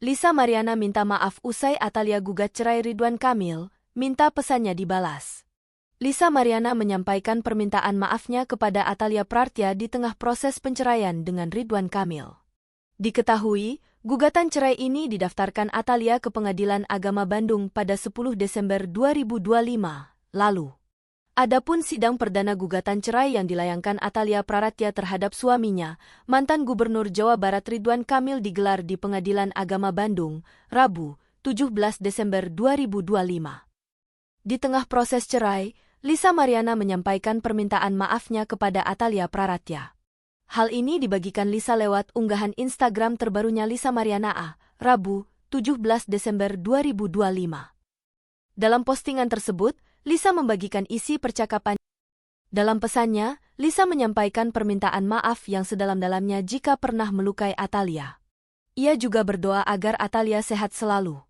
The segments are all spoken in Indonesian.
Lisa Mariana minta maaf usai Atalia gugat cerai Ridwan Kamil, minta pesannya dibalas. Lisa Mariana menyampaikan permintaan maafnya kepada Atalia Prartia di tengah proses penceraian dengan Ridwan Kamil. Diketahui, gugatan cerai ini didaftarkan Atalia ke Pengadilan Agama Bandung pada 10 Desember 2025 lalu. Adapun sidang perdana gugatan cerai yang dilayangkan Atalia Prartia terhadap suaminya, mantan Gubernur Jawa Barat Ridwan Kamil digelar di Pengadilan Agama Bandung, Rabu, 17 Desember 2025. Di tengah proses cerai, Lisa Mariana menyampaikan permintaan maafnya kepada Atalia Prartia. Hal ini dibagikan Lisa lewat unggahan Instagram terbarunya Lisa Mariana A, Rabu, 17 Desember 2025. Dalam postingan tersebut, Lisa membagikan isi percakapan. Dalam pesannya, Lisa menyampaikan permintaan maaf yang sedalam-dalamnya jika pernah melukai Atalia. Ia juga berdoa agar Atalia sehat selalu.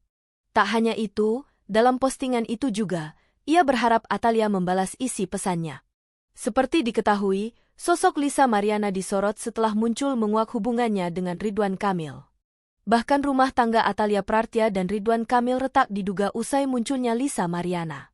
Tak hanya itu, dalam postingan itu juga, ia berharap Atalia membalas isi pesannya. Seperti diketahui, sosok Lisa Mariana disorot setelah muncul menguak hubungannya dengan Ridwan Kamil. Bahkan rumah tangga Atalia Prartia dan Ridwan Kamil retak diduga usai munculnya Lisa Mariana.